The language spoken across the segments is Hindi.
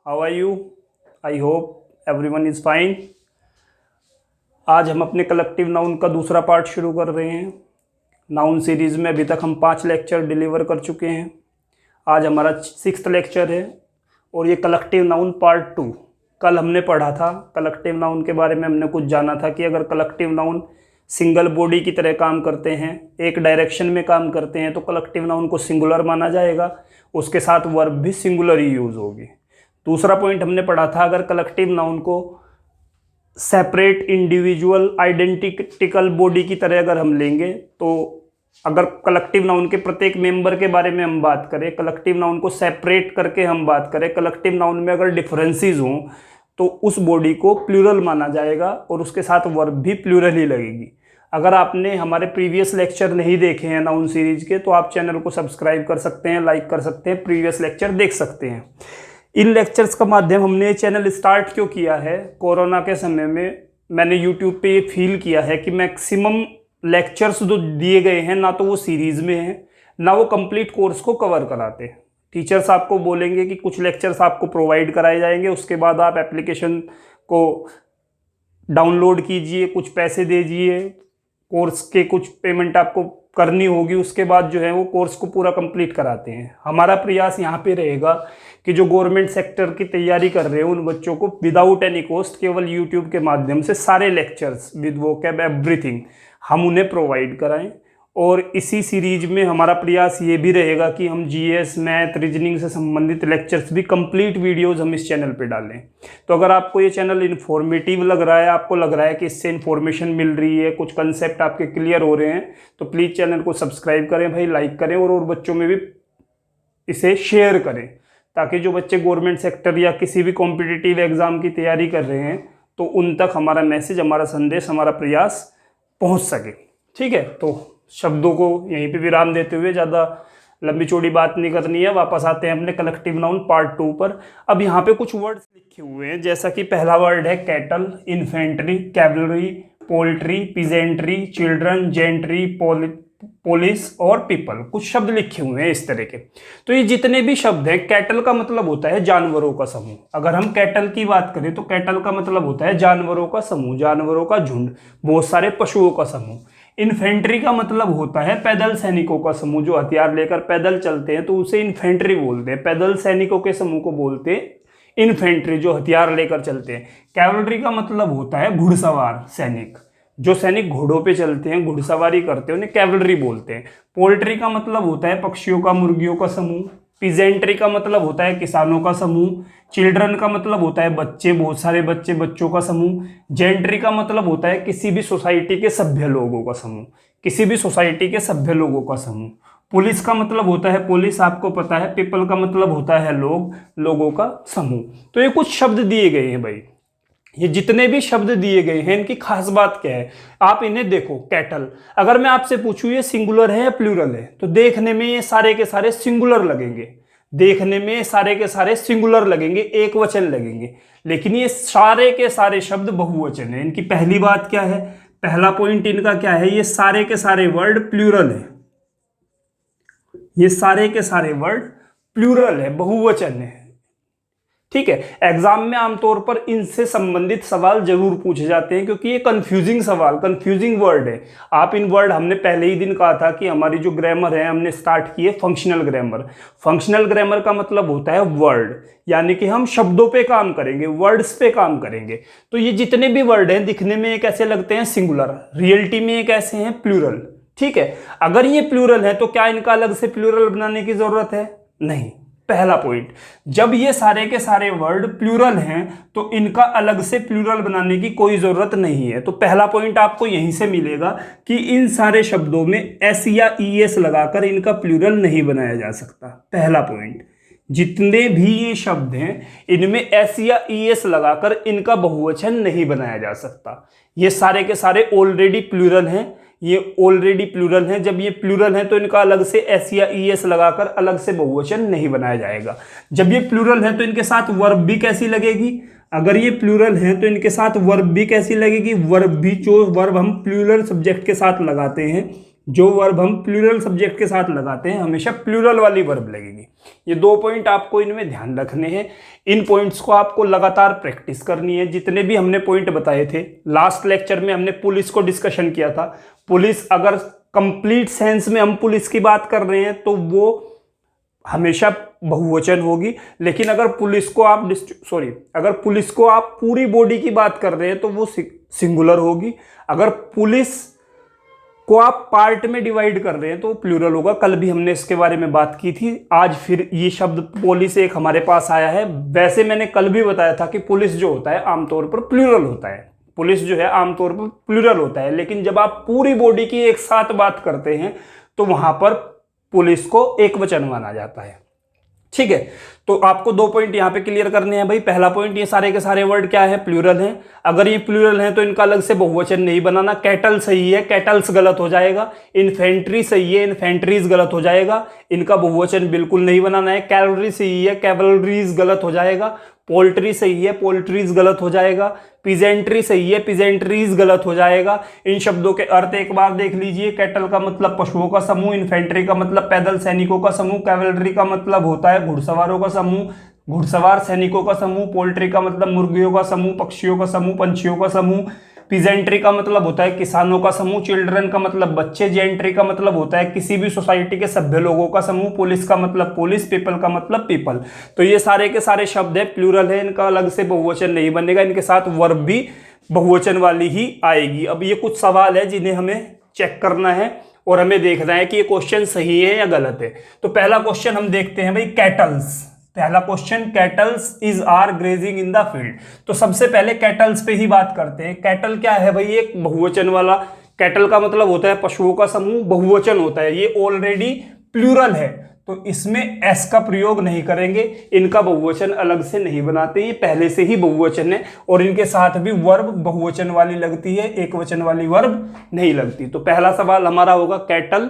How are you? I hope everyone is fine. आज हम अपने कलेक्टिव नाउन का दूसरा पार्ट शुरू कर रहे हैं। नाउन सीरीज़ में अभी तक हम 5 लेक्चर डिलीवर कर चुके हैं। आज हमारा 6th लेक्चर है और ये कलेक्टिव नाउन पार्ट 2। कल हमने पढ़ा था कलेक्टिव नाउन के बारे में, हमने कुछ जाना था कि अगर कलेक्टिव नाउन सिंगल बॉडी की तरह काम करते हैं, एक डायरेक्शन में काम करते हैं, तो कलेक्टिव नाउन को सिंगुलर माना जाएगा, उसके साथ वर्ब भी सिंगुलर ही यूज़ होगी। दूसरा पॉइंट हमने पढ़ा था, अगर कलेक्टिव नाउन को सेपरेट इंडिविजुअल आइडेंटिकल बॉडी की तरह अगर हम लेंगे, तो अगर कलेक्टिव नाउन के प्रत्येक मेंबर के बारे में हम बात करें, कलेक्टिव नाउन को सेपरेट करके हम बात करें, कलेक्टिव नाउन में अगर डिफरेंसेस हों तो उस बॉडी को प्लूरल माना जाएगा और उसके साथ वर्ब भी प्लूरल ही लगेगी। अगर आपने हमारे प्रीवियस लेक्चर नहीं देखे हैं नाउन सीरीज के, तो आप चैनल को सब्सक्राइब कर सकते हैं, लाइक कर सकते हैं, प्रीवियस लेक्चर देख सकते हैं। इन लेक्चर्स का माध्यम हमने ये चैनल स्टार्ट क्यों किया है, कोरोना के समय में मैंने यूट्यूब पे ये फील किया है कि मैक्सिमम लेक्चर्स जो दिए गए हैं ना तो वो सीरीज़ में हैं, ना वो कंप्लीट कोर्स को कवर कराते हैं। टीचर्स आपको बोलेंगे कि कुछ लेक्चर्स आपको प्रोवाइड कराए जाएंगे, उसके बाद आप एप्लीकेशन को डाउनलोड कीजिए, कुछ पैसे दीजिए, कोर्स के कुछ पेमेंट आपको करनी होगी, उसके बाद जो है वो कोर्स को पूरा कंप्लीट कराते हैं। हमारा प्रयास यहाँ पे रहेगा कि जो गवर्नमेंट सेक्टर की तैयारी कर रहे हैं उन बच्चों को विदाउट एनी कॉस्ट केवल यूट्यूब के माध्यम से सारे लेक्चर्स विद वोकैब एवरीथिंग हम उन्हें प्रोवाइड कराएं। और इसी सीरीज में हमारा प्रयास ये भी रहेगा कि हम जीएस, मैथ, रीजनिंग से संबंधित लेक्चर्स भी कंप्लीट वीडियोस हम इस चैनल पे डालें। तो अगर आपको ये चैनल इन्फॉर्मेटिव लग रहा है, आपको लग रहा है कि इससे इन्फॉर्मेशन मिल रही है, कुछ कंसेप्ट आपके क्लियर हो रहे हैं, तो प्लीज़ चैनल को सब्सक्राइब करें भाई, लाइक करें और बच्चों में भी इसे शेयर करें, ताकि जो बच्चे गवर्नमेंट सेक्टर या किसी भी कॉम्पिटिटिव एग्ज़ाम की तैयारी कर रहे हैं तो उन तक हमारा मैसेज, हमारा संदेश, हमारा प्रयास पहुँच सके। ठीक है, तो शब्दों को यहीं पे विराम देते हुए ज़्यादा लंबी चौड़ी बात नहीं करनी है, वापस आते हैं अपने कलेक्टिव नाउन पार्ट 2 पर। अब यहाँ पे कुछ वर्ड्स लिखे हुए हैं, जैसा कि पहला वर्ड है cattle, infantry, cavalry, poultry, peasantry, children, gentry, police और पीपल। कुछ शब्द लिखे हुए हैं इस तरह के। तो ये जितने भी शब्द हैं, कैटल का मतलब होता है जानवरों का समूह। अगर हम कैटल की बात करें तो कैटल का मतलब होता है जानवरों का समूह, जानवरों का झुंड, बहुत सारे पशुओं का समूह। इन्फेंट्री का मतलब होता है पैदल सैनिकों का समूह, जो हथियार लेकर पैदल चलते हैं तो उसे इन्फेंट्री बोलते हैं। पैदल सैनिकों के समूह को बोलते हैं इन्फेंट्री, जो हथियार लेकर चलते हैं। कैवलरी का मतलब होता है घुड़सवार सैनिक, जो सैनिक घोड़ों पे चलते हैं, घुड़सवारी करते हैं, उन्हें कैवलरी बोलते हैं। पोल्ट्री का मतलब होता है पक्षियों का, मुर्गियों का समूह। पिजेंट्री का मतलब होता है किसानों का समूह। चिल्ड्रन का मतलब होता है बच्चे, बहुत सारे बच्चे, बच्चों का समूह। जेंट्री का मतलब होता है किसी भी सोसाइटी के सभ्य लोगों का समूह, किसी भी सोसाइटी के सभ्य लोगों का समूह। पुलिस का मतलब होता है पुलिस, आपको पता है। पीपल का मतलब होता है लोग, लोगों का समूह। तो ये कुछ शब्द दिए गए हैं भाई। ये जितने भी शब्द दिए गए हैं इनकी खास बात क्या है, आप इन्हें देखो। कैटल, अगर मैं आपसे पूछूं ये सिंगुलर है या प्लूरल है, तो देखने में ये सारे के सारे सिंगुलर लगेंगे, देखने में सारे के सारे सिंगुलर लगेंगे, एक वचन लगेंगे। लेकिन ये सारे के सारे शब्द बहुवचन है। इनकी पहली बात क्या है, पहला पॉइंट इनका क्या है, ये सारे के सारे वर्ड प्लूरल है। ये सारे के सारे वर्ड प्लूरल है, बहुवचन है। ठीक है, एग्जाम में आमतौर पर इनसे संबंधित सवाल जरूर पूछे जाते हैं, क्योंकि ये कंफ्यूजिंग सवाल, कंफ्यूजिंग वर्ड है। आप इन वर्ड, हमने पहले ही दिन कहा था कि हमारी जो ग्रामर है हमने स्टार्ट की है फंक्शनल ग्रामर। फंक्शनल ग्रामर का मतलब होता है वर्ड, यानी कि हम शब्दों पे काम करेंगे, वर्ड्स पे काम करेंगे। तो ये जितने भी वर्ड हैं दिखने में ये कैसे लगते हैं, सिंगुलर, रियलिटी में ये कैसे हैं, प्लूरल। ठीक है, अगर ये प्लूरल है तो क्या इनका अलग से प्लूरल बनाने की जरूरत है? नहीं। पहला पॉइंट, जब ये सारे के सारे वर्ड प्लूरल हैं तो इनका अलग से प्लूरल बनाने की कोई जरूरत नहीं है। तो पहला पॉइंट आपको यहीं से मिलेगा कि इन सारे शब्दों में एस या ईएस लगाकर इनका प्लूरल नहीं बनाया जा सकता। पहला पॉइंट, जितने भी ये शब्द हैं इनमें एस या ईएस लगाकर इनका बहुवचन नहीं बनाया जा सकता। ये सारे के सारे ऑलरेडी प्लूरल हैं, ये ऑलरेडी प्लूरल हैं। जब ये प्लूरल हैं तो इनका अलग से एस या ईएस लगाकर अलग से बहुवचन नहीं बनाया जाएगा। जब ये प्लूरल है तो इनके साथ वर्ब भी कैसी लगेगी, अगर ये प्लूरल है तो इनके साथ वर्ब भी कैसी लगेगी, वर्ब भी, जो वर्ब हम प्लूरल सब्जेक्ट के साथ लगाते हैं जो वर्ब हम प्लूरल सब्जेक्ट के साथ लगाते हैं हमेशा प्लूरल वाली वर्ब लगेगी। ये 2 पॉइंट आपको इनमें ध्यान रखने हैं। इन पॉइंट्स को आपको लगातार प्रैक्टिस करनी है। जितने भी हमने पॉइंट बताए थे, लास्ट लेक्चर में हमने पुलिस को डिस्कशन किया था। पुलिस, अगर कंप्लीट सेंस में हम पुलिस की बात कर रहे हैं तो वो हमेशा बहुवचन होगी, लेकिन अगर पुलिस को आप पूरी बॉडी की बात कर रहे हैं तो वो सिंगुलर होगी। अगर पुलिस को आप पार्ट में डिवाइड कर रहे हैं तो प्लूरल होगा। कल भी हमने इसके बारे में बात की थी। आज फिर ये शब्द पुलिस एक हमारे पास आया है। वैसे मैंने कल भी बताया था कि पुलिस जो होता है आमतौर पर प्लूरल होता है। पुलिस जो है आमतौर पर प्लूरल होता है, लेकिन जब आप पूरी बॉडी की एक साथ बात करते हैं तो वहां पर पुलिस को एक वचन माना जाता है। ठीक है, तो आपको 2 पॉइंट यहां पे क्लियर करने हैं भाई। पहला पॉइंट, ये सारे के सारे वर्ड क्या है, प्लूरल हैं। अगर ये प्लूरल हैं तो इनका अलग से बहुवचन नहीं बनाना। कैटल सही है, कैटल्स गलत हो जाएगा। इन्फेंट्री सही है, इन्फेंट्रीज गलत हो जाएगा। इनका बहुवचन बिल्कुल नहीं बनाना है। कैवलरी सही है, कैवलरीज गलत हो जाएगा। पोल्ट्री सही है, पोल्ट्रीज गलत हो जाएगा। पिजेंट्री सही है, पिजेंट्रीज गलत हो जाएगा। इन शब्दों के अर्थ एक बार देख लीजिए। कैटल का मतलब पशुओं का समूह, इन्फेंट्री का मतलब पैदल सैनिकों का समूह, कैवलरी का मतलब होता है घुड़सवारों का समूह, घुड़सवार सैनिकों का समूह, पोल्ट्री का मतलब मुर्गियों का समूह, पक्षियों का समूह, पंछियों का समूह, पिजेंट्री का मतलब होता है किसानों का समूह, चिल्ड्रन का मतलब बच्चे, जेंट्री का मतलब होता है किसी भी सोसाइटी के सभ्य लोगों का समूह, पुलिस का मतलब पुलिस, पीपल का मतलब पीपल। तो ये सारे के सारे शब्द है, प्लूरल है, इनका अलग से बहुवचन नहीं बनेगा। इनके साथ वर्ब भी बहुवचन वाली ही आएगी। अब ये कुछ सवाल है जिन्हें हमें चेक करना है और हमें देखना है कि ये क्वेश्चन सही है या गलत है। तो पहला क्वेश्चन हम देखते हैं भाई, कैटल्स। पहला question, cattles is are grazing in the field. तो सबसे पहले कैटल्स पे ही बात करते हैं। कैटल क्या है भाई, एक बहुवचन वाला। कैटल का मतलब होता है पशुओं का समूह, बहुवचन होता है। ये ऑलरेडी प्लूरल है तो इसमें एस का प्रयोग नहीं करेंगे। इनका बहुवचन अलग से नहीं बनाते, ये पहले से ही बहुवचन है और इनके साथ भी वर्ब बहुवचन वाली लगती है, एक वचन वाली वर्ब नहीं लगती। तो पहला सवाल हमारा होगा कैटल।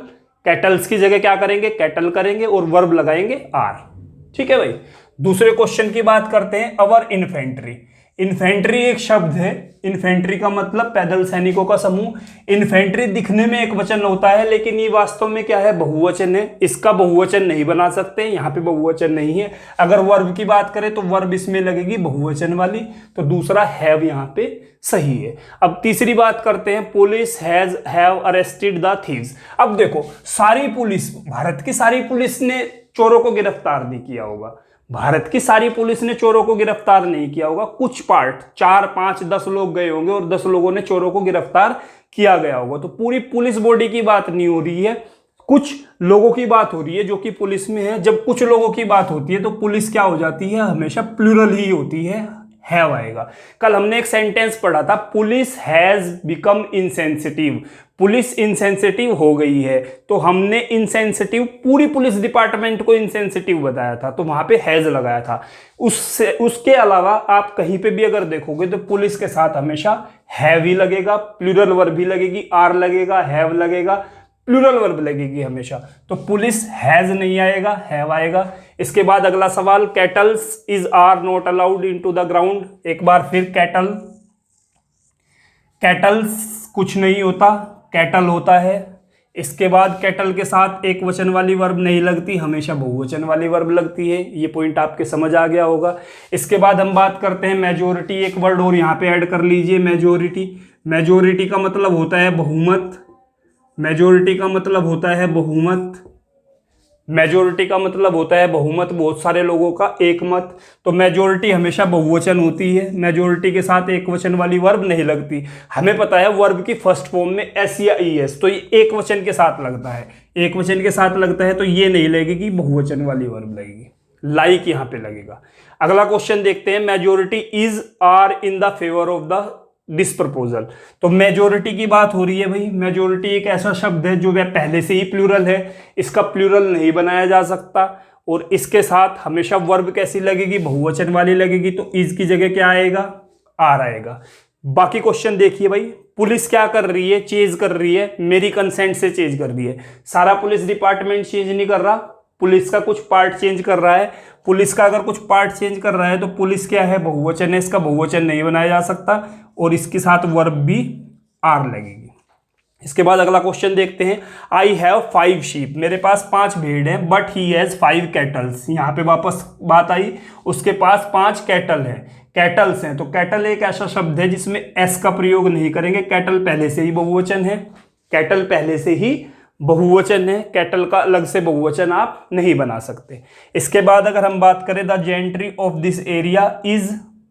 कैटल्स की जगह क्या करेंगे, कैटल करेंगे और वर्ब लगाएंगे आर। ठीक है भाई। दूसरे क्वेश्चन की बात करते हैं, अवर इन्फेंट्री। इन्फेंट्री एक शब्द है। इन्फेंट्री का मतलब पैदल सैनिकों का समूह। इन्फेंट्री दिखने में एक वचन होता है लेकिन ये वास्तव में क्या है, बहुवचन है। इसका बहुवचन नहीं बना सकते, यहाँ पे बहुवचन नहीं है। अगर वर्ब की बात करें तो वर्ब इसमें लगेगी बहुवचन वाली, तो दूसरा हैव यहाँ पे सही है। अब तीसरी बात करते हैं, police have arrested the thieves. अब देखो, सारी पुलिस, भारत की सारी पुलिस ने चोरों को गिरफ्तार नहीं किया होगा। भारत की सारी पुलिस ने चोरों को गिरफ्तार नहीं किया होगा। कुछ पार्ट, 4, 5, 10 लोग गए होंगे और 10 लोगों ने चोरों को गिरफ्तार किया गया होगा। तो पूरी पुलिस बॉडी की बात नहीं हो रही है, कुछ लोगों की बात हो रही है जो कि पुलिस में है। जब कुछ लोगों की बात होती है तो पुलिस क्या हो जाती है, हमेशा प्लूरल ही होती है, हैव आएगा। कल हमने एक सेंटेंस पढ़ा था, police has become insensitive. Police insensitive हो गई है, तो हमने इनसेंसिटिव, पूरी पुलिस डिपार्टमेंट को इनसेंसिटिव बताया था, तो वहां पे हैज लगाया था। उसके अलावा आप कहीं पे भी अगर देखोगे तो पुलिस के साथ हमेशा हैव ही लगेगा, प्लूरल वर्ब भी लगेगी, आर लगेगा, हैव लगेगा, प्लूरल वर्ब लगेगी हमेशा। तो पुलिस हैज नहीं आएगा, हैव आएगा। इसके बाद अगला सवाल, cattles is are not allowed into the ground. एक बार फिर कैटल्स कुछ नहीं होता, कैटल होता है। इसके बाद कैटल के साथ एक वचन वाली वर्ब नहीं लगती, हमेशा बहुवचन वाली वर्ब लगती है। ये पॉइंट आपके समझ आ गया होगा। इसके बाद हम बात करते हैं मेजोरिटी। एक वर्ड और यहाँ पे ऐड कर लीजिए, मेजोरिटी। मेजोरिटी का मतलब होता है बहुमत। मेजोरिटी का मतलब होता है बहुमत। मेजोरिटी का मतलब होता है बहुमत, बहुत सारे लोगों का एक मत। तो मेजोरिटी हमेशा बहुवचन होती है, मेजोरिटी के साथ एक वचन वाली वर्ब नहीं लगती। हमें पता है वर्ब की फर्स्ट फॉर्म में एस या ई एस, तो ये एक वचन के साथ लगता है, एक वचन के साथ लगता है, तो ये नहीं लगेगी, बहुवचन वाली वर्ब लगेगी, लाइक यहाँ पे लगेगा। अगला क्वेश्चन देखते हैं, majority is are in the favour of the this proposal. तो मेजोरिटी की बात हो रही है भाई। मेजोरिटी एक ऐसा शब्द है जो वह पहले से ही प्लूरल है, इसका प्लूरल नहीं बनाया जा सकता और इसके साथ हमेशा वर्ब कैसी लगेगी, बहुवचन वाली लगेगी। तो इज की जगह क्या आएगा, आर आएगा। बाकी क्वेश्चन देखिए भाई, पुलिस क्या कर रही है, चेज कर रही है, मेरी कंसेंट से चेज कर रही है। सारा पुलिस डिपार्टमेंट चेंज नहीं कर रहा, पुलिस का कुछ पार्ट चेंज कर रहा है। पुलिस का अगर कुछ पार्ट चेंज कर रहा है तो पुलिस क्या है, बहुवचन है, इसका बहुवचन नहीं बनाया जा सकता और इसके साथ वर्ब भी आर लगेगी। इसके बाद अगला क्वेश्चन देखते हैं। आई हैव 5 शीप, मेरे पास 5 भेड़ हैं, बट ही हैज़ 5 कैटल्स। यहाँ पे वापस बात आई, उसके पास 5 कैटल हैं, कैटल्स हैं। तो कैटल एक ऐसा शब्द है जिसमें एस का प्रयोग नहीं करेंगे, कैटल पहले से ही बहुवचन है, कैटल पहले से ही बहुवचन है, कैटल का अलग से बहुवचन आप नहीं बना सकते। इसके बाद अगर हम बात करें, the gentry of this area is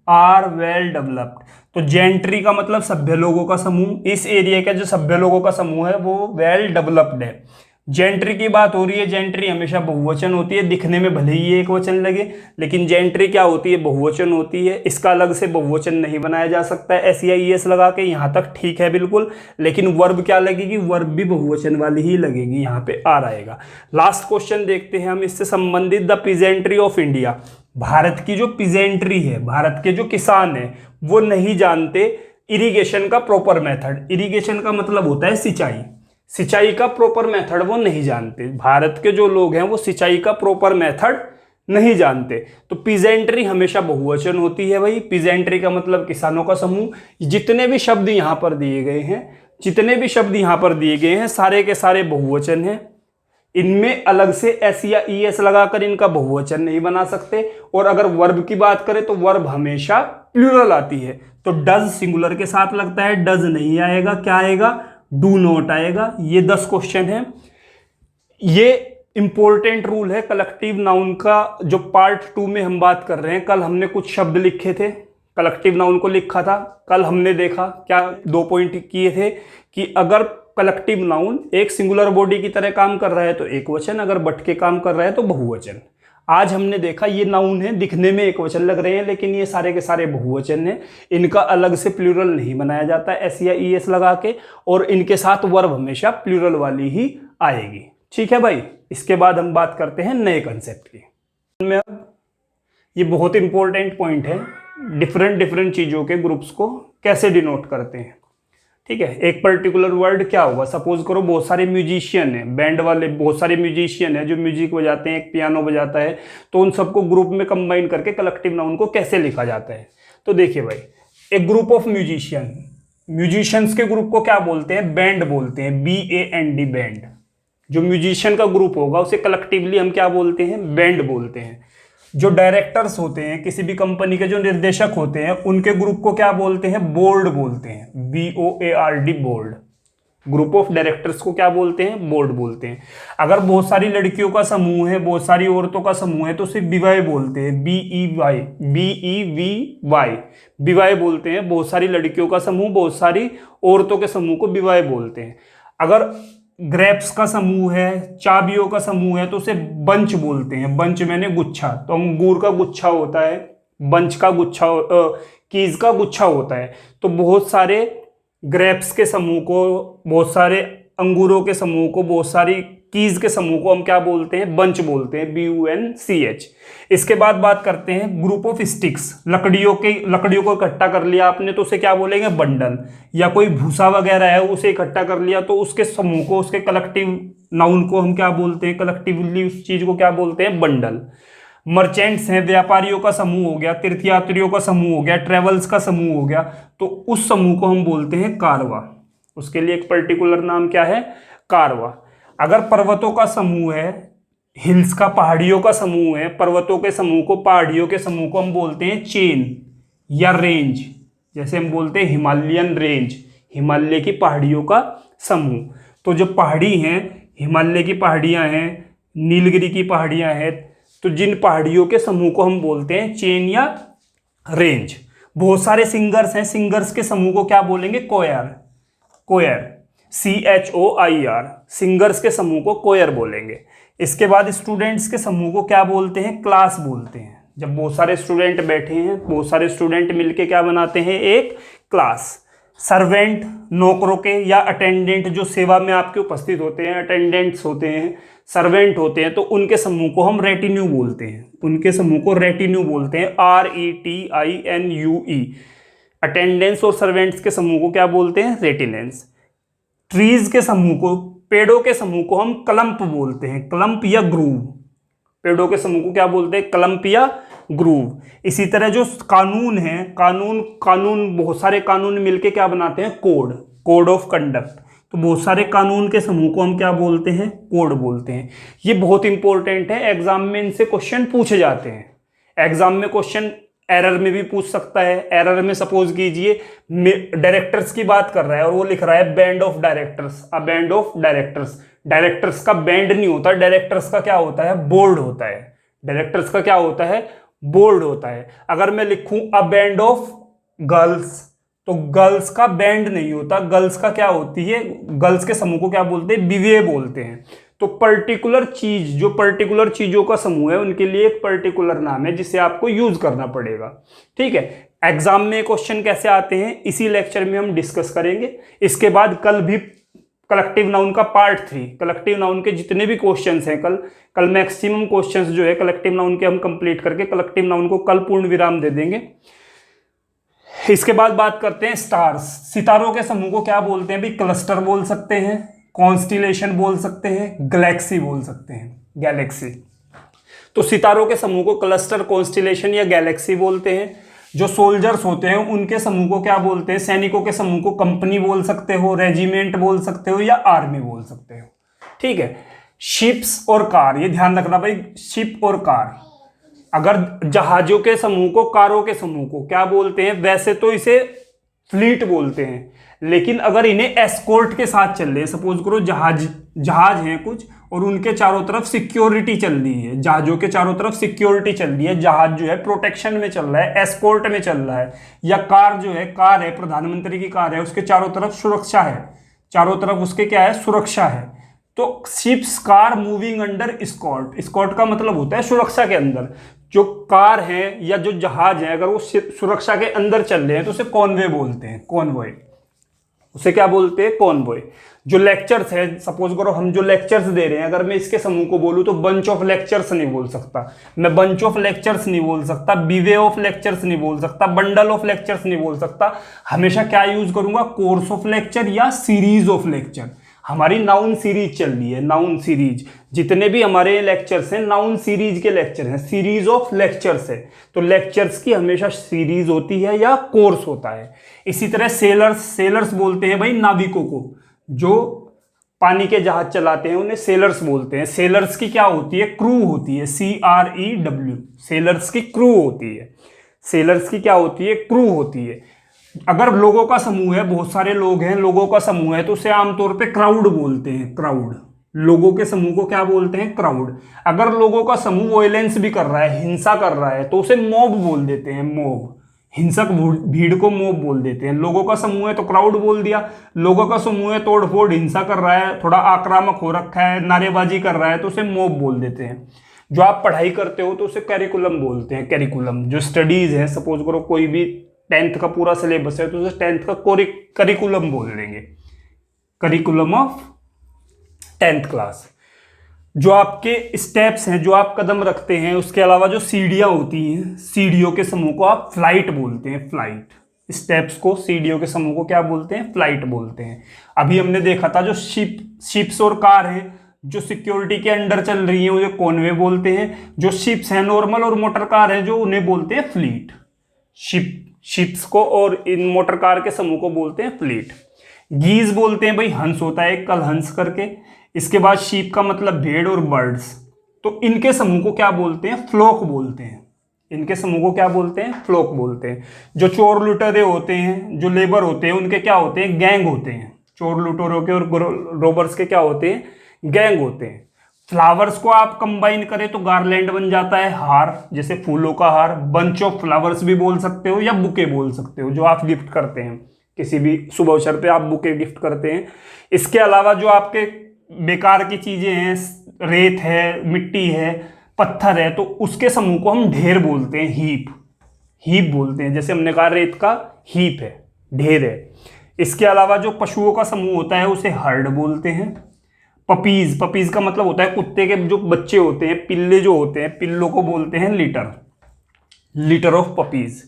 are well developed, तो जेंट्री का मतलब सभ्य लोगों का समूह, इस एरिया का जो सभ्य लोगों का समूह है वो वेल डेवलप्ड है। जेंट्री की बात हो रही है, जेंट्री हमेशा बहुवचन होती है, दिखने में भले ही एक वचन लगे लेकिन जेंट्री क्या होती है, बहुवचन होती है, इसका अलग से बहुवचन नहीं बनाया जा सकता है एस लगा के। यहाँ तक ठीक है बिल्कुल, लेकिन वर्ब क्या लगेगी, वर्ब भी बहुवचन वाली ही लगेगी, यहाँ पे आर आएगा। लास्ट क्वेश्चन देखते हैं हम इससे संबंधित, the peasantry of India, Bharat की जो पीजेंट्री है, भारत के जो किसान है वो नहीं जानते इरिगेशन का प्रॉपर मेथड। इरिगेशन का मतलब होता है सिंचाई, सिंचाई का प्रॉपर मेथड वो नहीं जानते। भारत के जो लोग हैं वो सिंचाई का प्रॉपर मेथड नहीं जानते। तो पीजेंट्री हमेशा बहुवचन होती है भाई, पीजेंट्री का मतलब किसानों का समूह। जितने भी शब्द यहाँ पर दिए गए हैं, जितने भी शब्द यहाँ पर दिए गए हैं सारे के सारे बहुवचन हैं, इनमें अलग से एस या ई एस लगाकर इनका बहुवचन नहीं बना सकते। और अगर वर्ब की बात करें तो वर्ब हमेशा प्लूरल आती है। तो डज सिंगुलर के साथ लगता है, डज नहीं आएगा, क्या आएगा, डू नॉट आएगा। ये 10 क्वेश्चन है। ये इंपॉर्टेंट रूल है कलेक्टिव नाउन का, जो पार्ट 2 में हम बात कर रहे हैं। कल हमने कुछ शब्द लिखे थे, कलेक्टिव नाउन को लिखा था, कल हमने देखा क्या 2 पॉइंट किए थे कि अगर कलेक्टिव नाउन एक सिंगुलर बॉडी की तरह काम कर रहा है तो एक वचन, अगर बट के काम कर रहा है तो बहुवचन। आज हमने देखा ये नाउन है, दिखने में एक वचन लग रहे हैं लेकिन ये सारे के सारे बहुवचन हैं, इनका अलग से प्लूरल नहीं बनाया जाता एस या ई एस लगा के, और इनके साथ वर्ब हमेशा प्लूरल वाली ही आएगी। ठीक है भाई। इसके बाद हम बात करते हैं नए कंसेप्ट की। में ये बहुत इंपॉर्टेंट पॉइंट है, डिफरेंट चीज़ों के ग्रुप्स को कैसे डिनोट करते हैं। ठीक है, एक पर्टिकुलर वर्ड क्या होगा, सपोज करो बहुत सारे म्यूजिशियन हैं, बैंड वाले बहुत सारे म्यूजिशियन हैं जो म्यूजिक बजाते हैं, एक पियानो बजाता है, तो उन सबको ग्रुप में कंबाइन करके कलेक्टिव नाउन को कैसे लिखा जाता है। तो देखिए भाई, एक ग्रुप ऑफ म्यूजिशियन, म्यूजिशियंस के ग्रुप को क्या बोलते हैं, बैंड बोलते हैं, BAND बैंड। जो म्यूजिशियन का ग्रुप होगा उसे कलेक्टिवली हम क्या बोलते हैं, बैंड बोलते हैं। जो डायरेक्टर्स होते हैं, किसी भी कंपनी के जो निर्देशक होते हैं, उनके ग्रुप को क्या बोलते हैं, बोर्ड बोलते हैं, BOARD board. Group of directors को क्या बोलते हैं, बोर्ड बोलते हैं। अगर बहुत सारी लड़कियों का समूह है, बहुत सारी औरतों का समूह है तो उसे विवाह बोलते हैं, BEVY विवाह बोलते हैं। बहुत सारी लड़कियों का समूह, बहुत सारी औरतों के समूह को विवाह बोलते हैं। अगर ग्रेप्स का समूह है, चाबियों का समूह है तो उसे बंच बोलते हैं, बंच मैंने गुच्छा, तो अंगूर का गुच्छा होता है, बंच का गुच्छा, कीज का गुच्छा होता है। तो बहुत सारे ग्रेप्स के समूह को, बहुत सारे अंगूरों के समूह को, बहुत सारी कीज के समूह को हम क्या बोलते हैं, बंच बोलते हैं, BUNCH। इसके बाद बात करते हैं ग्रुप ऑफ स्टिक्स, लकड़ियों को इकट्ठा कर लिया आपने तो उसे क्या बोलेंगे, बंडल। या कोई भूसा वगैरह है उसे इकट्ठा कर लिया तो उसके समूह को, उसके कलेक्टिव नाउन को हम क्या बोलते हैं, कलेक्टिवली उस चीज को क्या बोलते हैं, बंडल। मर्चेंट्स हैं, व्यापारियों का समूह हो गया, तीर्थयात्रियों का समूह हो गया, ट्रेवल्स का समूह हो गया, तो उस समूह को हम बोलते हैं कारवा। उसके लिए एक पर्टिकुलर नाम क्या है, कारवा। अगर पर्वतों का समूह है, हिल्स का, पहाड़ियों का समूह है, पर्वतों के समूह को, पहाड़ियों के समूह को हम बोलते हैं चेन या रेंज। जैसे हम बोलते हैं हिमालयन रेंज, हिमालय की पहाड़ियों का समूह। तो जो पहाड़ी हैं, हिमालय की पहाड़ियां हैं, नीलगिरी की पहाड़ियां हैं, तो जिन पहाड़ियों के समूह को हम बोलते हैं चेन या रेंज। बहुत सारे सिंगर्स हैं, सिंगर्स के समूह को क्या बोलेंगे, कोयर, कोयर, CHOIR, सिंगर्स के समूह को कोयर बोलेंगे। इसके बाद स्टूडेंट्स के समूह को क्या बोलते हैं, क्लास बोलते हैं। जब बहुत सारे स्टूडेंट बैठे हैं, बहुत सारे स्टूडेंट मिलके क्या बनाते हैं, एक क्लास। सर्वेंट, नौकरों के या अटेंडेंट, जो सेवा में आपके उपस्थित होते हैं, अटेंडेंट्स होते हैं, सर्वेंट होते हैं, तो उनके समूह को हम रेटिन्यू बोलते हैं, उनके समूह को रेटिन्यू बोलते हैं, RETINUE। अटेंडेंस और सर्वेंट्स के समूह को क्या बोलते हैं, रेटिनेंस। ट्रीज के समूह को, पेड़ों के समूह को हम क्लम्प बोलते हैं, क्लम्प या ग्रूव। पेड़ों के समूह को क्या बोलते हैं, क्लम्प या ग्रूव। इसी तरह जो कानून है, कानून बहुत सारे कानून मिलके क्या बनाते हैं, कोड, कोड ऑफ कंडक्ट। तो बहुत सारे कानून के समूह को हम क्या बोलते हैं? कोड बोलते हैं। ये बहुत इंपॉर्टेंट है, एग्जाम में इनसे क्वेश्चन पूछे जाते हैं। एग्जाम में क्वेश्चन एरर में भी पूछ सकता है। एरर में सपोज कीजिए डायरेक्टर्स की बात कर रहा है और वो लिख रहा है band of directors, a band of directors. Directors का बैंड नहीं होता, डायरेक्टर्स का क्या होता है? बोर्ड होता है। डायरेक्टर्स का क्या होता है? बोर्ड होता है। अगर मैं लिखूं अ बैंड ऑफ गर्ल्स, तो गर्ल्स का बैंड नहीं होता, गर्ल्स का क्या होती है? गर्ल्स के समूह को क्या बोलते हैं? विवे बोलते हैं। तो पर्टिकुलर चीज, जो पर्टिकुलर चीजों का समूह है उनके लिए एक पर्टिकुलर नाम है जिसे आपको यूज करना पड़ेगा। ठीक है, एग्जाम में क्वेश्चन कैसे आते हैं इसी लेक्चर में हम डिस्कस करेंगे। इसके बाद कल भी कलेक्टिव नाउन का पार्ट 3, कलेक्टिव नाउन के जितने भी क्वेश्चंस हैं कल मैक्सिमम क्वेश्चंस जो है कलेक्टिव नाउन के हम कंप्लीट करके कलेक्टिव नाउन को कल पूर्ण विराम दे देंगे। इसके बाद बात करते हैं स्टार्स। सितारों के समूह को क्या बोलते हैं? भी क्लस्टर बोल सकते हैं, कॉन्स्टिलेशन बोल सकते हैं, गैलेक्सी बोल सकते हैं, गैलेक्सी। तो सितारों के समूह को क्लस्टर, कॉन्स्टिलेशन या गैलेक्सी बोलते हैं। जो सोल्जर्स होते हैं उनके समूह को क्या बोलते हैं? सैनिकों के समूह को कंपनी बोल सकते हो, रेजिमेंट बोल सकते हो या आर्मी बोल सकते हो। ठीक है, शिप्स और कार, ये ध्यान रखना भाई, शिप और कार। अगर जहाजों के समूह को, कारों के समूह को क्या बोलते हैं? वैसे तो इसे फ्लीट बोलते हैं, लेकिन अगर इन्हें एस्कॉर्ट के साथ चल रहे हैं, सपोज करो जहाज हैं कुछ और उनके चारों तरफ सिक्योरिटी चल रही है, जहाजों के चारों तरफ सिक्योरिटी चल रही है, जहाज जो है प्रोटेक्शन में चल रहा है, एस्कॉर्ट में चल रहा है, या कार जो है, कार है, प्रधानमंत्री की कार है, उसके चारों तरफ सुरक्षा है, चारों तरफ उसके क्या है? सुरक्षा है। तो ships car moving under escort, escort का मतलब होता है सुरक्षा के अंदर। जो कार है या जो जहाज है अगर वो सुरक्षा के अंदर चल रहे हैं तो उसे कॉन्वे बोलते हैं, कॉन्वॉय, उसे क्या बोलते हैं? कॉन्वॉय। जो लेक्चर्स है, सपोज करो हम जो लेक्चर्स दे रहे हैं, अगर मैं इसके समूह को बोलूं तो बंच ऑफ लेक्चर्स नहीं बोल सकता, मैं बंच ऑफ लेक्चर्स नहीं बोल सकता, बीवे ऑफ लेक्चर्स नहीं बोल सकता, बंडल ऑफ लेक्चर्स नहीं बोल सकता। हमेशा क्या यूज करूंगा? कोर्स ऑफ लेक्चर या सीरीज ऑफ लेक्चर। हमारी नाउन सीरीज चल रही है, नाउन सीरीज, जितने भी हमारे लेक्चर्स हैं नाउन सीरीज के लेक्चर हैं, सीरीज ऑफ लेक्चर्स है। तो लेक्चर्स की हमेशा सीरीज होती है या कोर्स होता है। इसी तरह सेलर्स बोलते हैं भाई नाविकों को, जो पानी के जहाज चलाते हैं उन्हें सेलर्स बोलते हैं। सेलर्स की क्या होती है? क्रू होती है, CREW, सेलर्स की क्रू होती है। सेलर्स की क्या होती है? क्रू होती है। अगर लोगों का समूह है, बहुत सारे लोग हैं, लोगों का समूह है, तो उसे आमतौर पे क्राउड बोलते हैं, क्राउड। लोगों के समूह को क्या बोलते हैं? क्राउड। अगर लोगों का समूह वॉयलेंस भी कर रहा है, हिंसा कर रहा है, तो उसे मॉब बोल देते हैं, मॉब। हिंसक भीड़ को मॉब बोल देते हैं। लोगों का समूह है तो क्राउड बोल दिया, लोगों का समूह है तोड़फोड़ हिंसा कर रहा है, थोड़ा आक्रामक हो रखा है, नारेबाजी कर रहा है, तो उसे मॉब बोल देते हैं। जो आप पढ़ाई करते हो तो उसे कैरिकुलम बोलते हैं, कैरिकुलम। जो स्टडीज है, सपोज करो कोई भी 10th का पूरा सिलेबस है तो उसे 10th का करिकुलम बोल देंगे, करिकुलम ऑफ 10th क्लास। जो आपके स्टेप्स हैं, जो आप कदम रखते हैं, उसके अलावा जो सीढ़ियां होती हैं, सीढ़ियों के समूह को आप फ्लाइट बोलते हैं, फ्लाइट। स्टेप्स को, सीढ़ियों के समूह को क्या बोलते हैं? फ्लाइट बोलते हैं। अभी हमने देखा था जो शिप्स और कार है जो सिक्योरिटी के अंडर चल रही है उन्हें कॉन्वे बोलते हैं। जो शिप्स हैं नॉर्मल और मोटर कार है जो उन्हें बोलते हैं फ्लीट। शिप्स को और इन मोटर कार के समूह को बोलते हैं फ्लीट। गीज बोलते हैं भाई, हंस होता है कल हंस करके। इसके बाद शीप का मतलब भेड़ और बर्ड्स, तो इनके समूह को क्या बोलते हैं? फ्लोक बोलते हैं। इनके समूह को क्या बोलते हैं? फ्लोक बोलते हैं। जो चोर लुटेरे होते हैं, जो लेबर होते हैं, उनके क्या होते हैं? गैंग होते हैं। चोर लुटेरों के और रोबर्स के क्या होते हैं? गैंग होते हैं। फ्लावर्स को आप कंबाइन करें तो गार्लैंड बन जाता है, हार, जैसे फूलों का हार। बंच ऑफ फ्लावर्स भी बोल सकते हो या बुके बोल सकते हो, जो आप गिफ्ट करते हैं, किसी भी शुभ अवसर पे आप बुके गिफ्ट करते हैं। इसके अलावा जो आपके बेकार की चीजें हैं, रेत है, मिट्टी है, पत्थर है, तो उसके समूह को हम ढेर बोलते हैं, हीप बोलते हैं। जैसे हमने कहा रेत का हीप है, ढेर है। इसके अलावा जो पशुओं का समूह होता है उसे हर्ड बोलते हैं। पपीज का मतलब होता है कुत्ते के जो बच्चे होते हैं, पिल्ले जो होते हैं, पिल्लों को बोलते हैं लिटर ऑफ पपीज।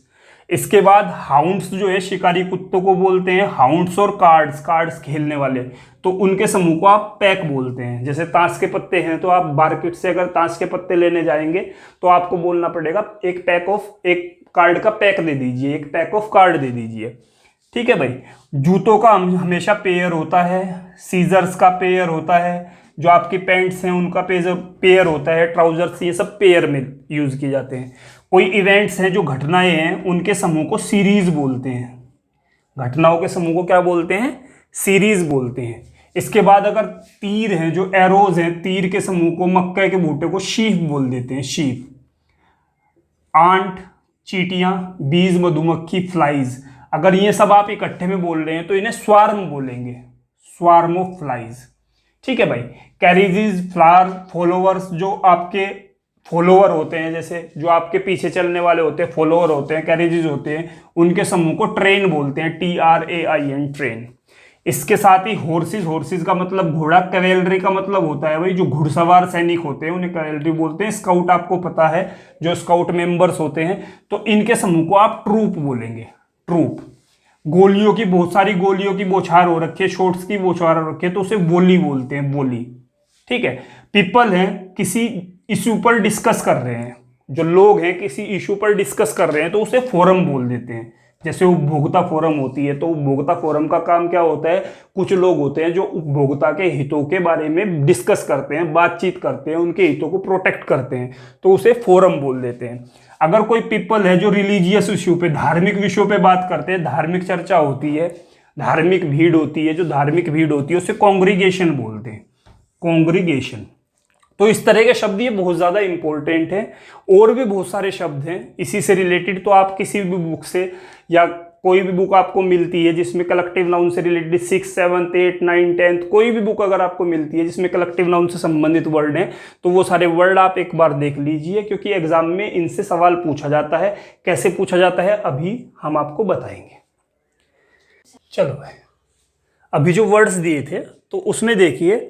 इसके बाद हाउंड्स जो है शिकारी कुत्तों को बोलते हैं हाउंड्स। और कार्ड्स खेलने वाले, तो उनके समूह को आप पैक बोलते हैं। जैसे ताश के पत्ते हैं तो आप मार्केट से अगर ताश के पत्ते लेने जाएंगे तो आपको बोलना पड़ेगा एक कार्ड का पैक दे दीजिए, एक पैक ऑफ कार्ड दे दीजिए। ठीक है भाई। जूतों का हमेशा पेयर होता है, सीजर्स का पेयर होता है, जो आपकी पैंट्स हैं उनका पेयर होता है, ट्राउजर्स, ये सब पेयर में यूज किए जाते हैं। कोई इवेंट्स हैं जो घटनाएं हैं उनके समूह को सीरीज बोलते हैं। घटनाओं के समूह को क्या बोलते हैं? सीरीज बोलते हैं। इसके बाद अगर तीर हैं, जो एरोज हैं, तीर के समूह को, मक्के के बूटे को शीप बोल देते हैं, शीप। आंट, चींटियां, बीज, मधुमक्खी, फ्लाइज, अगर ये सब आप इकट्ठे में बोल रहे हैं तो इन्हें स्वार्म बोलेंगे, स्वार्म ऑफ फ्लाइज। ठीक है भाई। कैरेजेस, फ्लावर, फॉलोअर्स, जो आपके फॉलोअर होते हैं, जैसे जो आपके पीछे चलने वाले होते हैं, फॉलोअर होते हैं, कैरेजेस होते हैं, उनके समूह को ट्रेन बोलते हैं, TRAIN, ट्रेन। इसके साथ ही हॉर्सेस, हॉर्सेस का मतलब घोड़ा, कैवेलरी का मतलब होता है भाई जो घुड़सवार सैनिक होते हैं, उन्हें कैवेलरी बोलते हैं। स्काउट आपको पता है, जो स्काउट मेंबर्स होते हैं, तो इनके समूह को आप ट्रूप बोलेंगे, ट्रूप। गोलियों की, बहुत सारी गोलियों की बौछार हो रखी है, शॉट्स की बौछार हो रखी है, तो उसे वोली बोलते हैं, वोली। ठीक है। पीपल हैं, किसी इशू पर डिस्कस कर रहे हैं, जो लोग हैं किसी इशू पर डिस्कस कर रहे हैं तो उसे फोरम बोल देते हैं। जैसे उपभोक्ता फोरम होती है, तो उपभोक्ता फोरम का काम क्या होता है? कुछ लोग होते हैं जो उपभोक्ता के हितों के बारे में डिस्कस करते हैं, बातचीत करते हैं, उनके हितों को प्रोटेक्ट करते हैं, तो उसे फोरम बोल देते हैं। अगर कोई पीपल है जो रिलीजियस इश्यू पे, धार्मिक विषयों पे बात करते हैं, धार्मिक चर्चा होती है, धार्मिक भीड़ होती है, जो धार्मिक भीड़ होती है उसे कॉन्ग्रीगेशन बोलते हैं, कॉन्ग्रीगेशन। तो इस तरह के शब्द ये बहुत ज़्यादा इंपॉर्टेंट है। और भी बहुत सारे शब्द हैं इसी से रिलेटेड, तो आप किसी भी बुक से, या कोई भी बुक आपको मिलती है जिसमें कलेक्टिव नाउन से रिलेटेड 6, 7, 8, 9, 10, कोई भी बुक अगर आपको मिलती है जिसमें कलेक्टिव नाउन से संबंधित वर्ड हैं, तो वो सारे वर्ड आप एक बार देख लीजिए, क्योंकि एग्जाम में इनसे सवाल पूछा जाता है। कैसे पूछा जाता है अभी हम आपको बताएंगे। चलो भाई, अभी जो वर्ड्स दिए थे तो उसमें देखिए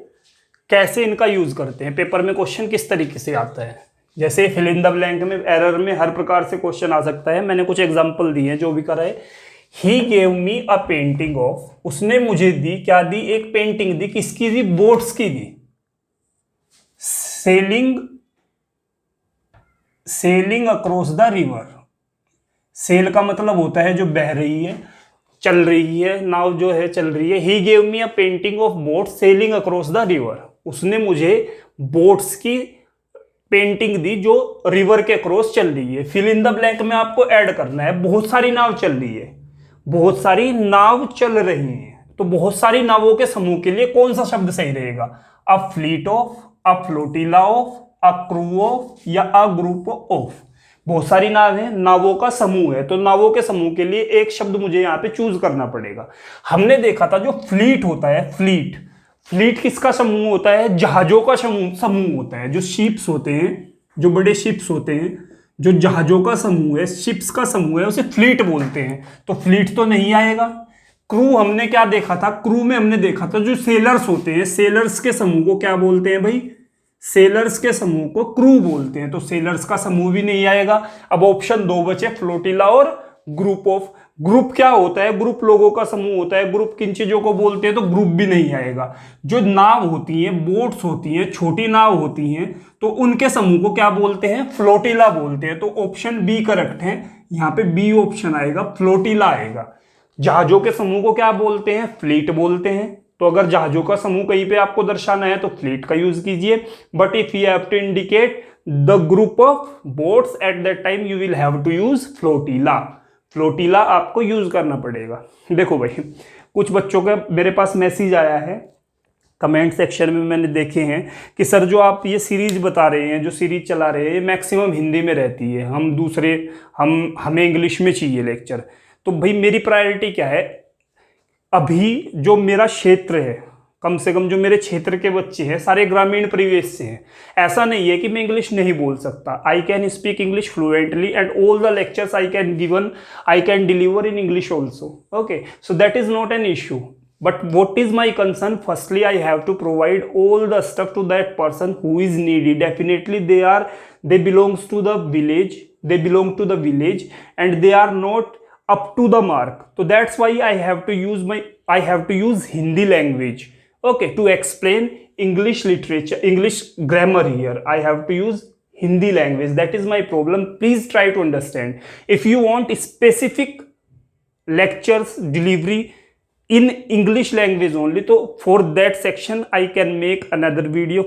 कैसे इनका यूज करते हैं। पेपर में क्वेश्चन किस तरीके से आता है, जैसे फिल इन द ब्लैंक में, एरर में हर प्रकार से क्वेश्चन आ सकता है। मैंने कुछ एग्जांपल दिए हैं, जो भी करा है। He gave me a painting of, उसने मुझे दी, क्या दी? एक पेंटिंग दी। किसकी दी? बोट्स की दी। Sailing across the river. Sail का मतलब होता है जो बह रही है, चल रही है, नाव जो है चल रही है। He gave me a painting of boat selling across the river, उसने मुझे बोट्स की पेंटिंग दी जो रिवर के क्रॉस चल रही है। फिल इन द ब्लैंक में आपको ऐड करना है, बहुत सारी नाव चल रही है, बहुत सारी नाव चल रही हैं, तो बहुत सारी नावों के समूह के लिए कौन सा शब्द सही रहेगा? A fleet of, a flotilla of, a crew of, या अ ग्रुप ऑफ। बहुत सारी नाव है, नावों का समूह है, तो नावों के समूह के लिए एक शब्द मुझे यहाँ पे चूज करना पड़ेगा। हमने देखा था जो फ्लीट होता है, फ्लीट, फ्लीट किसका समूह होता है? जहाजों का समूह होता है। जो शिप्स होते हैं, जो बड़े शिप्स होते हैं, जो जहाजों का समूह है, शिप्स का समूह है, उसे फ्लीट बोलते हैं। तो फ्लीट तो नहीं आएगा। क्रू हमने क्या देखा था? क्रू में हमने देखा था जो सेलर्स होते हैं, सेलर्स के समूह को क्या बोलते हैं भाई? सेलर्स के समूह को क्रू बोलते हैं, तो सेलर्स का समूह भी नहीं आएगा। अब ऑप्शन 2 बचे, फ्लोटिला और ग्रुप ऑफ। ग्रुप क्या होता है? ग्रुप लोगों का समूह होता है। ग्रुप किन चीजों को बोलते हैं? तो ग्रुप भी नहीं आएगा। जो नाव होती हैं, बोट्स होती हैं, छोटी नाव होती हैं, तो उनके समूह को क्या बोलते हैं? फ्लोटिला बोलते हैं। तो ऑप्शन बी करेक्ट है, यहाँ पे बी ऑप्शन आएगा, फ्लोटिला आएगा। जहाजों के समूह को क्या बोलते हैं? फ्लीट बोलते हैं। तो अगर जहाजों का समूह कहीं पे आपको दर्शाना है तो फ्लीट का यूज कीजिए। But if you have to indicate the group of boats at that time you will have to use flotilla. Flotilla आपको यूज करना पड़ेगा। देखो भाई, कुछ बच्चों का मेरे पास मैसेज आया है कमेंट सेक्शन में, मैंने देखे हैं कि सर जो आप ये सीरीज बता रहे हैं, जो सीरीज चला रहे हैं, ये मैक्सिमम हिंदी में रहती है, हमें इंग्लिश में चाहिए लेक्चर। तो भाई मेरी प्रायोरिटी क्या है? अभी जो मेरा क्षेत्र है, कम से कम जो मेरे क्षेत्र के बच्चे हैं सारे ग्रामीण परिवेश से हैं। ऐसा नहीं है कि मैं इंग्लिश नहीं बोल सकता। I can speak English fluently and all the lectures I can deliver in English also. Okay, so that is not an issue. But what is my concern? Firstly, I have to provide all the stuff to that person who is needy. Definitely, they belongs to the village. They belong to the village, and they are not up to the mark. So that's why I have to use Hindi language. Okay, to explain English literature, English grammar here, I have to use Hindi language. That is my problem. Please try to understand. If you want specific lectures delivery in English language only. So for that section I can make another video,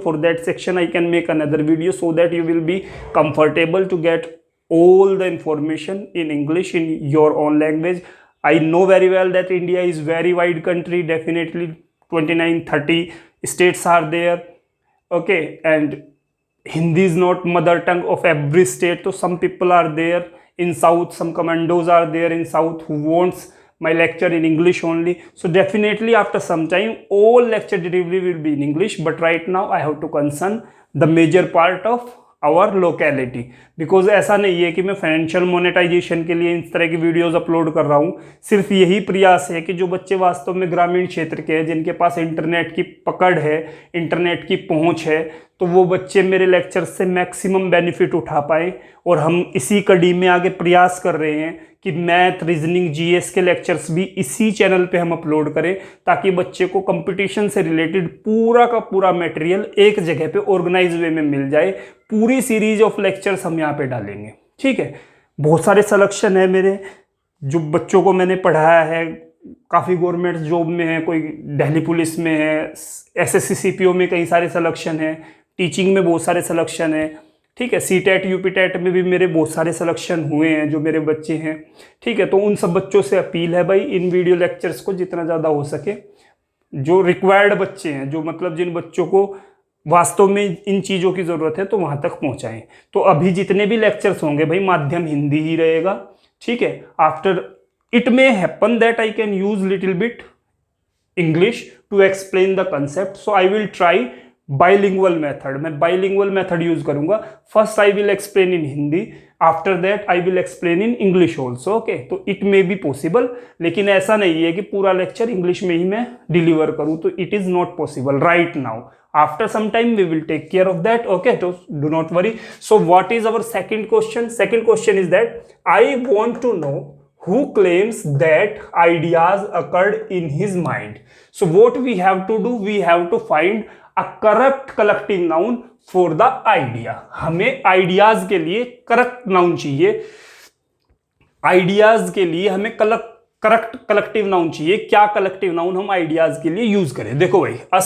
so that you will be comfortable to get all the information in English in your own language. I know very well that India is very wide country, definitely 29-30 states are there, okay, and Hindi is not mother tongue of every state. So some people are there in South, some commandos are there in South who wants my lecture in English only. So definitely after some time all lecture delivery will be in English, but right now I have to concern the major part of our locality, because ऐसा नहीं है कि मैं फाइनेंशियल मोनेटाइजेशन के लिए इस तरह की वीडियोस अपलोड कर रहा हूँ। सिर्फ यही प्रयास है कि जो बच्चे वास्तव में ग्रामीण क्षेत्र के हैं, जिनके पास इंटरनेट की पकड़ है, इंटरनेट की पहुँच है, तो वो बच्चे मेरे लेक्चर से मैक्सिमम बेनिफिट उठा पाएँ। और हम इसी कड़ी में आगे प्रयास कर रहे हैं कि मैथ, रीजनिंग, जीएस के लेक्चर्स भी इसी चैनल पे हम अपलोड करें, ताकि बच्चे को कंपटीशन से रिलेटेड पूरा का पूरा मटेरियल एक जगह पे ऑर्गेनाइज वे में मिल जाए। पूरी सीरीज ऑफ लेक्चर्स हम यहाँ पे डालेंगे, ठीक है। बहुत सारे सिलेक्शन है मेरे, जो बच्चों को मैंने पढ़ाया है, काफ़ी गवर्नमेंट जॉब में है, कोई दिल्ली पुलिस में है, एसएससी सीपीओ में कई सारे सिलेक्शन है, टीचिंग में बहुत सारे सिलेक्शन है, ठीक है। सीटेट यूपीटेट में भी मेरे बहुत सारे सिलेक्शन हुए हैं जो मेरे बच्चे हैं, ठीक है। तो उन सब बच्चों से अपील है भाई, इन वीडियो लेक्चर्स को जितना ज़्यादा हो सके, जो रिक्वायर्ड बच्चे हैं, जो मतलब जिन बच्चों को वास्तव में इन चीज़ों की ज़रूरत है, तो वहाँ तक पहुँचाएँ। तो अभी जितने भी लेक्चर्स होंगे भाई, माध्यम हिंदी ही रहेगा, ठीक है। After it may happen that I can use little bit English to explain the concept, so I will try bilingual method. मैं बाइलिंगुअल मेथड यूज करूंगा। First I will explain in Hindi, after that I will explain in English also, okay. तो इट मे बी पॉसिबल, लेकिन ऐसा नहीं है कि पूरा लेक्चर इंग्लिश में ही मैं डिलीवर करूं, तो it is not possible right now. After some time we will take care of that, okay. तो do not worry. So what is our second question? Second question is that I want to know who claims that ideas occurred in his mind. So what we have to do, we have to find a correct collective noun for the idea. हमें ideas के लिए correct noun चाहिए, ideas के लिए हमें correct collective noun चाहिए। क्या collective noun हम ideas के लिए यूज करें? देखो भाई, a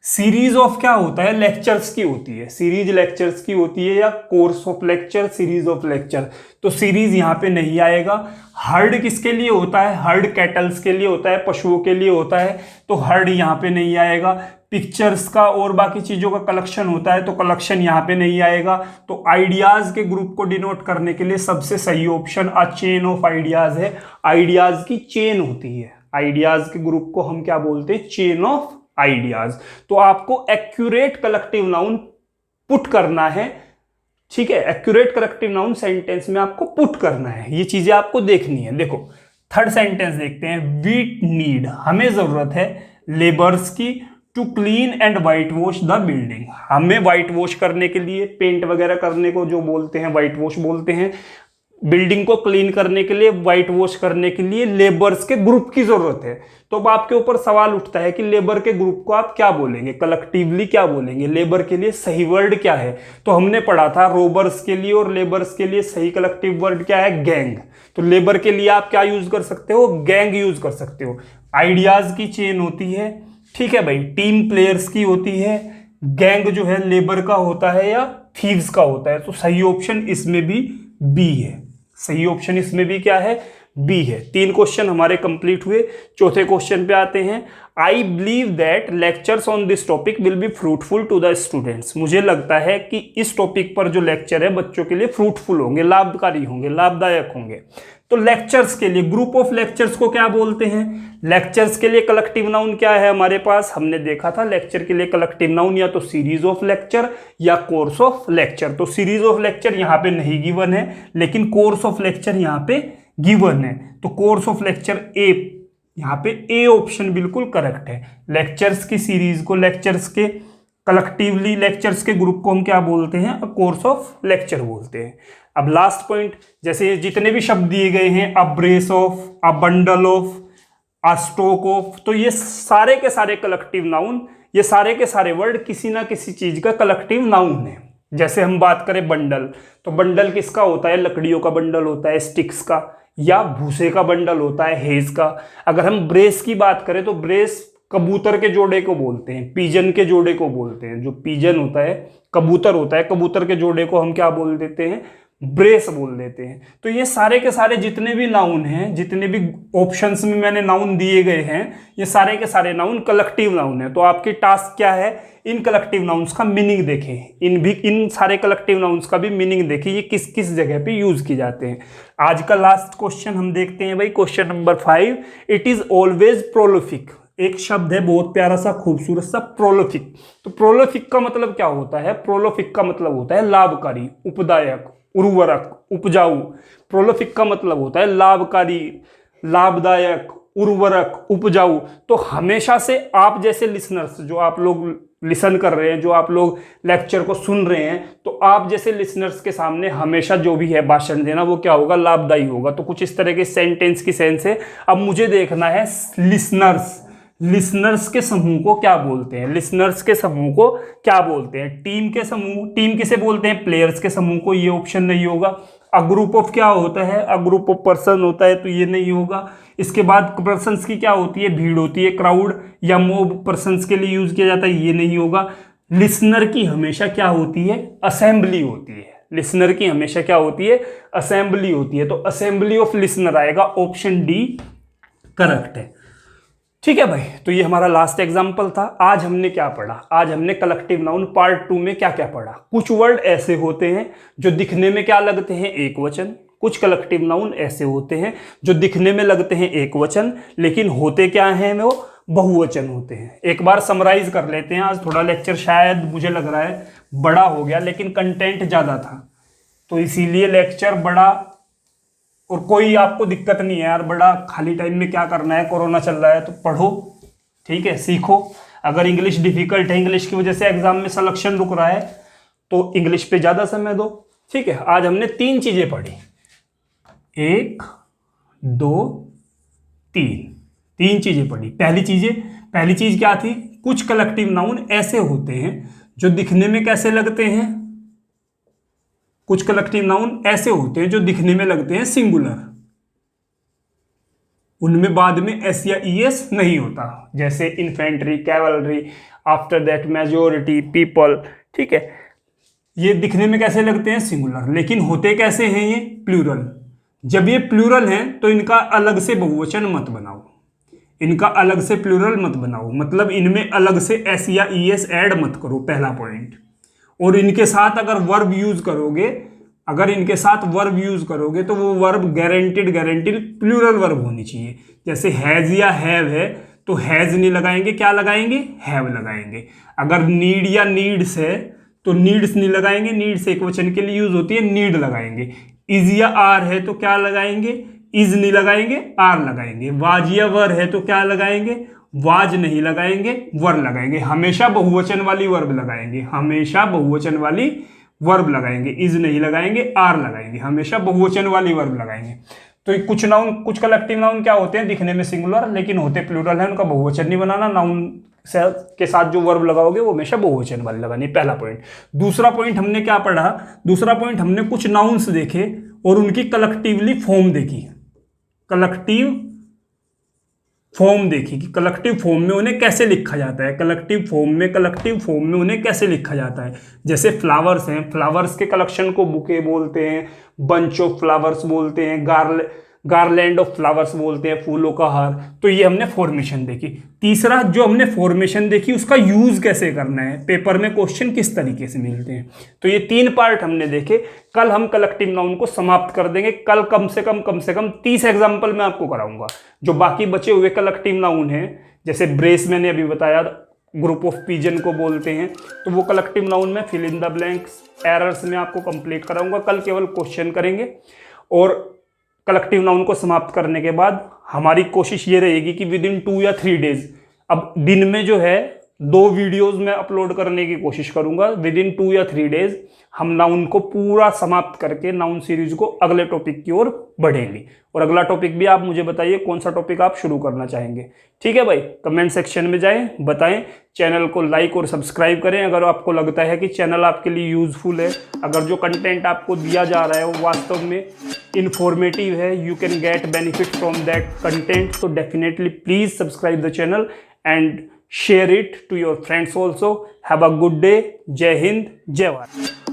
सीरीज ऑफ क्या होता है? लेक्चर्स की होती है, सीरीज लेक्चर्स की होती है, या course of lecture, series of lecture. तो सीरीज यहाँ पे नहीं आएगा। हर्ड किसके लिए होता है? हर्ड कैटल्स के लिए होता है, पशुओं के लिए होता है, तो हर्ड यहाँ पे नहीं आएगा। पिक्चर्स का और बाकी चीजों का कलेक्शन होता है, तो कलेक्शन यहाँ पे नहीं आएगा। तो आइडियाज के ग्रुप को डिनोट करने के लिए सबसे सही option a chain of ideas है। आइडियाज की चेन होती है, आइडियाज के ग्रुप को हम क्या बोलते हैं? Chain of ideas. तो आपको एक्यूरेट कलेक्टिव नाउन पुट करना है, ठीक है। एक्यूरेट कलेक्टिव नाउन सेंटेंस में आपको पुट करना है, ये चीजें आपको देखनी है। देखो थर्ड सेंटेंस देखते हैं। वी नीड, हमें जरूरत है लेबर्स की to clean and whitewash the building. हमें वाइट वॉश करने के लिए, पेंट वगैरह करने को जो बोलते हैं वाइट वॉश बोलते हैं, बिल्डिंग को क्लीन करने के लिए, व्हाइट वॉश करने के लिए लेबर्स के ग्रुप की जरूरत है। तो अब आपके ऊपर सवाल उठता है कि लेबर के ग्रुप को आप क्या बोलेंगे, कलेक्टिवली क्या बोलेंगे, लेबर के लिए सही वर्ड क्या है? तो हमने पढ़ा था रोबर्स के लिए और लेबर्स के लिए सही कलेक्टिव वर्ड क्या है? गैंग। तो लेबर के लिए आप क्या यूज कर सकते हो? गैंग यूज कर सकते हो। आइडियाज की चेन होती है, ठीक है भाई, टीम प्लेयर्स की होती है, गैंग जो है लेबर का होता है या थीव्स का होता है। तो सही ऑप्शन इसमें भी बी है, सही ऑप्शन इसमें भी क्या है? बी है। 3 क्वेश्चन हमारे कंप्लीट हुए। चौथे क्वेश्चन पे आते हैं। I believe that lectures on this topic will be fruitful to the students. मुझे लगता है कि इस टॉपिक पर जो लेक्चर है बच्चों के लिए फ्रूटफुल होंगे, लाभकारी होंगे, लाभदायक होंगे। तो लेक्चर्स के लिए, ग्रुप ऑफ लेक्चर्स को क्या बोलते हैं? लेक्चर्स के लिए कलेक्टिव नाउन क्या है हमारे पास? हमने देखा था लेक्चर के लिए कलेक्टिव नाउन या तो सीरीज ऑफ लेक्चर या कोर्स ऑफ लेक्चर। तो सीरीज ऑफ लेक्चर यहाँ पे नहीं गिवन है, लेकिन कोर्स ऑफ लेक्चर यहाँ पे गिवन है। तो कोर्स ऑफ लेक्चर ए, यहाँ पे ए ऑप्शन बिल्कुल करेक्ट है। लेक्चर्स की सीरीज को, लेक्चर्स के कलेक्टिवली, लेक्चर्स के ग्रुप को हम क्या बोलते हैं? कोर्स ऑफ लेक्चर बोलते हैं। अब लास्ट पॉइंट, जैसे जितने भी शब्द दिए गए हैं, a brace of, a bundle of, a stock of, तो ये सारे के सारे कलेक्टिव नाउन, ये सारे के सारे वर्ड किसी ना किसी चीज का कलेक्टिव नाउन है। जैसे हम बात करें बंडल, तो बंडल किसका होता है? लकड़ियों का बंडल होता है, स्टिक्स का। या भूसे का बंडल होता है, हेज का। अगर हम ब्रेस की बात करें तो ब्रेस कबूतर के जोड़े को बोलते हैं, पीजन के जोड़े को बोलते हैं। जो पीजन होता है, कबूतर होता है, कबूतर के जोड़े को हम क्या बोल देते हैं, ब्रेस बोल देते हैं। तो ये सारे के सारे जितने भी नाउन हैं, जितने भी ऑप्शंस में मैंने नाउन दिए गए हैं, ये सारे के सारे नाउन कलेक्टिव नाउन है। तो आपकी टास्क क्या है, इन कलेक्टिव नाउन्स का मीनिंग देखें, इन सारे कलेक्टिव नाउन्स का भी मीनिंग देखें, ये किस किस जगह पे यूज की जाते हैं। आज का लास्ट क्वेश्चन हम देखते हैं भाई, question number 5। It is always prolific. एक शब्द है बहुत प्यारा सा, खूबसूरत सा, प्रोलिफिक। तो प्रोलिफिक का मतलब क्या होता है, प्रोलिफिक का मतलब होता है लाभकारी, उपदायक, उर्वरक, उपजाऊ। प्रोलिफिक का मतलब होता है लाभकारी, लाभदायक, उर्वरक, उपजाऊ। तो हमेशा से आप जैसे लिसनर्स, जो आप लोग लिसन कर रहे हैं, जो आप लोग लेक्चर को सुन रहे हैं, तो आप जैसे लिसनर्स के सामने हमेशा जो भी है भाषण देना, वो क्या होगा, लाभदायी होगा। तो कुछ इस तरह के सेंटेंस की सेंस है। अब मुझे देखना है लिसनर्स, लिसनर्स के समूह को क्या बोलते हैं, लिसनर्स के समूह को क्या बोलते हैं। टीम के समूह, टीम किसे बोलते हैं, प्लेयर्स के समूह को, ये ऑप्शन नहीं होगा। अ ग्रुप ऑफ क्या होता है, अ ग्रुप ऑफ पर्सन होता है, तो ये नहीं होगा। इसके बाद पर्सन्स की क्या होती है, भीड़ होती है, क्राउड या मोब पर्सन्स के लिए यूज किया जाता है, ये नहीं होगा। लिसनर की हमेशा क्या होती है, असेंबली होती है। लिसनर की हमेशा क्या होती है, असेंबली होती है। तो असेंबली ऑफ लिसनर आएगा, ऑप्शन डी करेक्ट है। ठीक है भाई, तो ये हमारा लास्ट एग्जाम्पल था। आज हमने क्या पढ़ा, आज हमने कलेक्टिव नाउन पार्ट 2 में क्या क्या पढ़ा। कुछ वर्ड ऐसे होते हैं जो दिखने में क्या लगते हैं, एक वचन। कुछ कलेक्टिव नाउन ऐसे होते हैं जो दिखने में लगते हैं एक वचन, लेकिन होते क्या हैं, वो बहुवचन होते हैं। एक बार समराइज कर लेते हैं। आज थोड़ा लेक्चर शायद मुझे लग रहा है बड़ा हो गया, लेकिन कंटेंट ज़्यादा था, तो इसीलिए लेक्चर बड़ा। और कोई आपको दिक्कत नहीं है यार, बड़ा खाली टाइम में क्या करना है, कोरोना चल रहा है तो पढ़ो, ठीक है, सीखो। अगर इंग्लिश डिफिकल्ट है, इंग्लिश की वजह से एग्जाम में सिलेक्शन रुक रहा है, तो इंग्लिश पे ज़्यादा समय दो, ठीक है। आज हमने 3 चीज़ें पढ़ी, 1 2 3 चीज़ें पढ़ी। पहली चीज़ क्या थी, कुछ कलेक्टिव नाउन ऐसे होते हैं जो दिखने में कैसे लगते हैं, कुछ कलेक्टिव नाउन ऐसे होते हैं जो दिखने में लगते हैं सिंगुलर, उनमें बाद में एस या ईएस नहीं होता, जैसे infantry, cavalry, after that majority, people, ठीक है। ये दिखने में कैसे लगते हैं, सिंगुलर, लेकिन होते कैसे हैं, ये प्लूरल। जब ये प्लूरल हैं तो इनका अलग से बहुवचन मत बनाओ, इनका अलग से प्लूरल मत बनाओ, मतलब इनमें अलग से एस या ईएस ऐड मत करो, पहला पॉइंट। और इनके साथ अगर वर्ब यूज करोगे, तो वो वर्ब गारंटीड प्लूरल वर्ब होनी चाहिए। जैसे हैज या हैव है तो हैज नहीं लगाएंगे, क्या लगाएंगे, हैव लगाएंगे। अगर नीड या नीड्स है तो नीड्स नहीं लगाएंगे, नीड्स एक वचन के लिए यूज होती है, नीड लगाएंगे। इज या आर है तो क्या लगाएंगे, इज नहीं लगाएंगे, आर लगाएंगे। वाज या वर है तो क्या लगाएंगे, वाज नहीं लगाएंगे, वर लगाएंगे। हमेशा बहुवचन वाली वर्ब लगाएंगे, हमेशा बहुवचन वाली वर्ब लगाएंगे, इज नहीं लगाएंगे, आर लगाएंगे, हमेशा बहुवचन वाली वर्ब लगाएंगे। तो कुछ नाउन, कुछ कलेक्टिव नाउन क्या होते हैं, दिखने में सिंगुलर लेकिन होते प्लूरल है, उनका बहुवचन नहीं बनाना। नाउन के साथ जो वर्ब लगाओगे वो हमेशा बहुवचन वाली लगानी, पहला पॉइंट। दूसरा पॉइंट हमने क्या पढ़ा, दूसरा पॉइंट हमने कुछ नाउन्स देखे और उनकी कलेक्टिवली फॉर्म देखी, कलेक्टिव फॉर्म देखी कि कलेक्टिव फॉर्म में उन्हें कैसे लिखा जाता है, कलेक्टिव फॉर्म में उन्हें कैसे लिखा जाता है। जैसे फ्लावर्स हैं, फ्लावर्स के कलेक्शन को बुके बोलते हैं, बंच ऑफ फ्लावर्स बोलते हैं, गार्लैंड ऑफ फ्लावर्स बोलते हैं, फूलों का हार। तो ये हमने फॉर्मेशन देखी। तीसरा जो हमने फॉर्मेशन देखी उसका यूज कैसे करना है, पेपर में क्वेश्चन किस तरीके से मिलते हैं। तो ये 3 पार्ट हमने देखे। कल हम कलेक्टिव नाउन को समाप्त कर देंगे। कल कम से कम 30 एग्जाम्पल मैं आपको कराऊंगा। जो बाकी बचे हुए कलेक्टिव नाउन हैं, जैसे ब्रेस मैंने अभी बताया, ग्रुप ऑफ पिजन को बोलते हैं, तो वो कलेक्टिव नाउन में fill in the blanks, errors में आपको कंप्लीट कराऊंगा। कल केवल क्वेश्चन करेंगे। और कलेक्टिव नाउन को समाप्त करने के बाद हमारी कोशिश ये रहेगी कि विद इन 2 या 3 डेज, अब दिन में जो है 2 वीडियोस में अपलोड करने की कोशिश करूंगा। विद इन 2 या 3 डेज हम नाउन को पूरा समाप्त करके नाउन सीरीज को अगले टॉपिक की ओर बढ़ेंगे। और अगला टॉपिक भी आप मुझे बताइए कौन सा टॉपिक आप शुरू करना चाहेंगे। ठीक है भाई, कमेंट सेक्शन में जाएं, बताएं। चैनल को लाइक और सब्सक्राइब करें अगर आपको लगता है कि चैनल आपके लिए यूजफुल है, अगर जो कंटेंट आपको दिया जा रहा है वो वास्तव में informative है, you can get benefit from that content. So definitely please subscribe the channel and share it to your friends also. Have a good day. Jai Hind, Jai Bharat.